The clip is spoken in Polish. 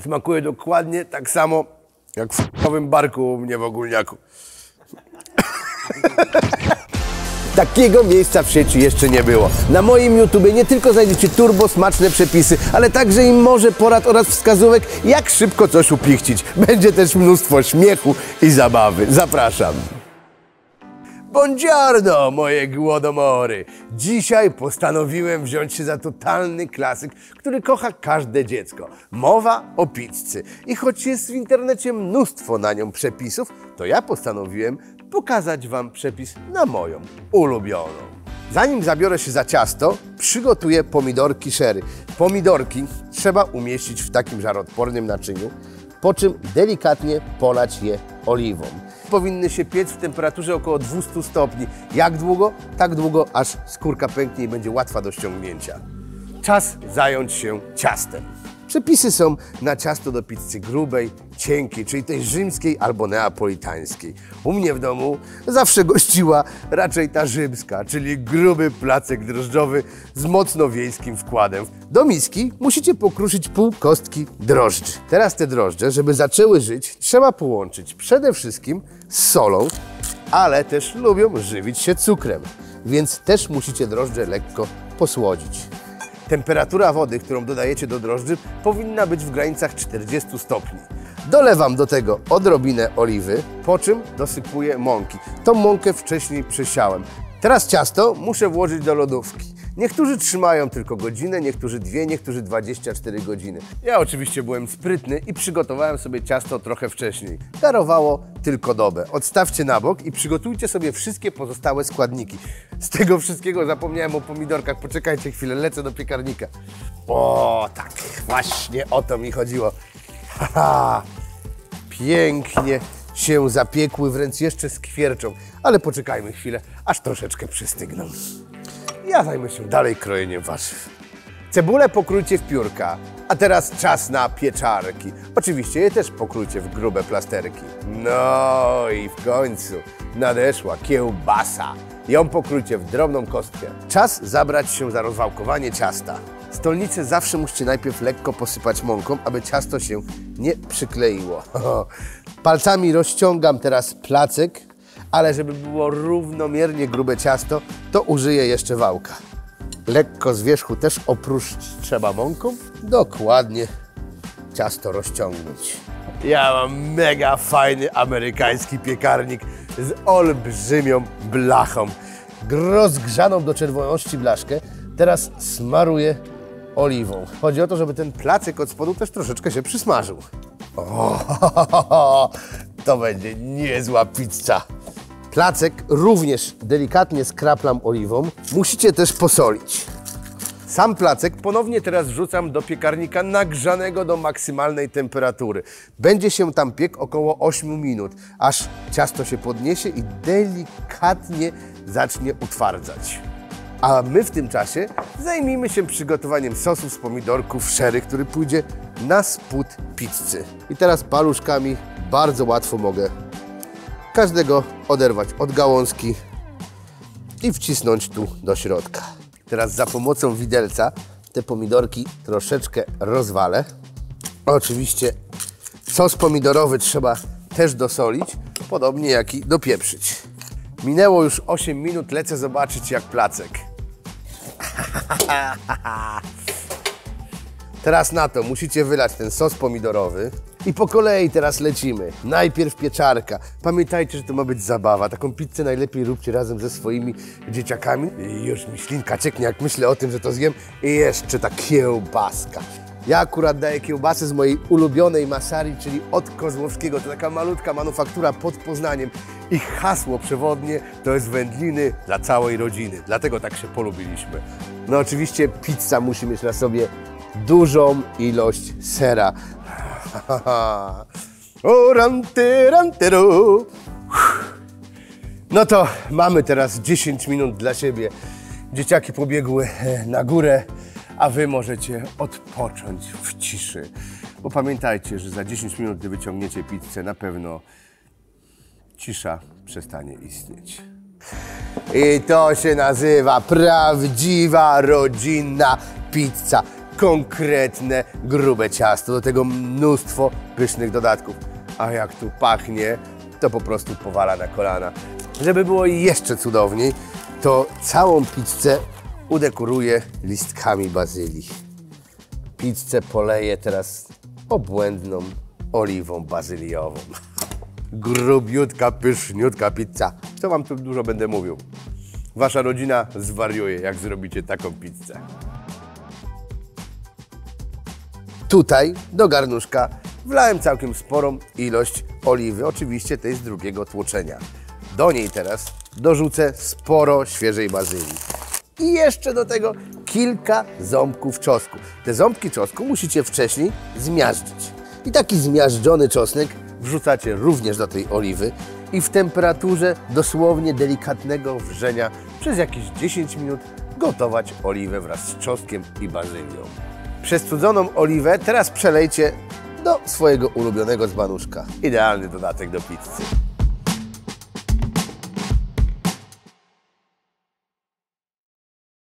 Smakuje dokładnie tak samo jak w nowym barku u mnie w Ogólniaku. Takiego miejsca w sieci jeszcze nie było. Na moim YouTubie nie tylko znajdziecie turbo smaczne przepisy, ale także i morze porad oraz wskazówek, jak szybko coś upichcić. Będzie też mnóstwo śmiechu i zabawy. Zapraszam. Buongiorno, moje głodomory! Dzisiaj postanowiłem wziąć się za totalny klasyk, który kocha każde dziecko. Mowa o pizzy. I choć jest w internecie mnóstwo na nią przepisów, to ja postanowiłem pokazać Wam przepis na moją ulubioną. Zanim zabiorę się za ciasto, przygotuję pomidorki sherry. Pomidorki trzeba umieścić w takim żaroodpornym naczyniu, po czym delikatnie polać je oliwą. Powinny się piec w temperaturze około 200 stopni. Jak długo? Tak długo, aż skórka pęknie i będzie łatwa do ściągnięcia. Czas zająć się ciastem. Przepisy są na ciasto do pizzy grubej, cienkiej, czyli tej rzymskiej albo neapolitańskiej. U mnie w domu zawsze gościła raczej ta rzymska, czyli gruby placek drożdżowy z mocno wiejskim wkładem. Do miski musicie pokruszyć pół kostki drożdży. Teraz te drożdże, żeby zaczęły żyć, trzeba połączyć przede wszystkim z solą, ale też lubią żywić się cukrem, więc też musicie drożdże lekko posłodzić. Temperatura wody, którą dodajecie do drożdży, powinna być w granicach 40 stopni. Dolewam do tego odrobinę oliwy, po czym dosypuję mąki. Tą mąkę wcześniej przesiałem. Teraz ciasto muszę włożyć do lodówki. Niektórzy trzymają tylko godzinę, niektórzy 2, niektórzy 24 godziny. Ja oczywiście byłem sprytny i przygotowałem sobie ciasto trochę wcześniej. Darowało tylko dobę. Odstawcie na bok i przygotujcie sobie wszystkie pozostałe składniki. Z tego wszystkiego zapomniałem o pomidorkach. Poczekajcie chwilę, lecę do piekarnika. O, tak, właśnie o to mi chodziło. Haha, pięknie się zapiekły, wręcz jeszcze skwierczą. Ale poczekajmy chwilę, aż troszeczkę przystygną. Ja zajmę się dalej krojeniem warzyw. Cebulę pokrójcie w piórka, a teraz czas na pieczarki. Oczywiście je też pokrójcie w grube plasterki. No i w końcu nadeszła kiełbasa. Ją pokrójcie w drobną kostkę. Czas zabrać się za rozwałkowanie ciasta. Stolnicę zawsze musicie najpierw lekko posypać mąką, aby ciasto się nie przykleiło. Palcami rozciągam teraz placek, ale żeby było równomiernie grube ciasto, to użyję jeszcze wałka. Lekko z wierzchu też oprószczyć trzeba mąką. Dokładnie ciasto rozciągnąć. Ja mam mega fajny amerykański piekarnik z olbrzymią blachą. Rozgrzaną do czerwoności blaszkę teraz smaruję oliwą. Chodzi o to, żeby ten placek od spodu też troszeczkę się przysmażył. O, to będzie niezła pizza. Placek również delikatnie skraplam oliwą. Musicie też posolić. Sam placek ponownie teraz wrzucam do piekarnika nagrzanego do maksymalnej temperatury. Będzie się tam piekł około 8 minut, aż ciasto się podniesie i delikatnie zacznie utwardzać. A my w tym czasie zajmijmy się przygotowaniem sosu z pomidorków sherry, który pójdzie na spód pizzy. I teraz paluszkami bardzo łatwo mogę każdego oderwać od gałązki i wcisnąć tu do środka. Teraz za pomocą widelca te pomidorki troszeczkę rozwalę. Oczywiście sos pomidorowy trzeba też dosolić, podobnie jak i dopieprzyć. Minęło już 8 minut, lecę zobaczyć jak placek. Teraz na to musicie wylać ten sos pomidorowy i po kolei teraz lecimy. Najpierw pieczarka. Pamiętajcie, że to ma być zabawa. Taką pizzę najlepiej róbcie razem ze swoimi dzieciakami. I już mi ślinka cieknie, jak myślę o tym, że to zjem. I jeszcze ta kiełbaska. Ja akurat daję kiełbasę z mojej ulubionej Masari, czyli od Kozłowskiego. To taka malutka manufaktura pod Poznaniem. Ich hasło przewodnie to jest wędliny dla całej rodziny. Dlatego tak się polubiliśmy. No oczywiście pizza musi mieć na sobie dużą ilość sera. No to mamy teraz 10 minut dla siebie. Dzieciaki pobiegły na górę, a Wy możecie odpocząć w ciszy. Bo pamiętajcie, że za 10 minut, gdy wyciągniecie pizzę, na pewno cisza przestanie istnieć. I to się nazywa prawdziwa rodzinna pizza. konkretne, grube ciasto, do tego mnóstwo pysznych dodatków. A jak tu pachnie, to po prostu powala na kolana. Żeby było jeszcze cudowniej, to całą pizzę udekoruję listkami bazylii. Pizzę poleję teraz obłędną oliwą bazyliową. Grubiutka, pyszniutka pizza. Co wam tu dużo będę mówił? Wasza rodzina zwariuje, jak zrobicie taką pizzę. Tutaj do garnuszka wlałem całkiem sporą ilość oliwy, oczywiście tej z drugiego tłoczenia. Do niej teraz dorzucę sporo świeżej bazylii. I jeszcze do tego kilka ząbków czosnku. Te ząbki czosnku musicie wcześniej zmiażdżyć. I taki zmiażdżony czosnek wrzucacie również do tej oliwy i w temperaturze dosłownie delikatnego wrzenia przez jakieś 10 minut gotować oliwę wraz z czosnkiem i bazylią. Przestudzoną oliwę teraz przelejcie do swojego ulubionego dzbanuszka. Idealny dodatek do pizzy.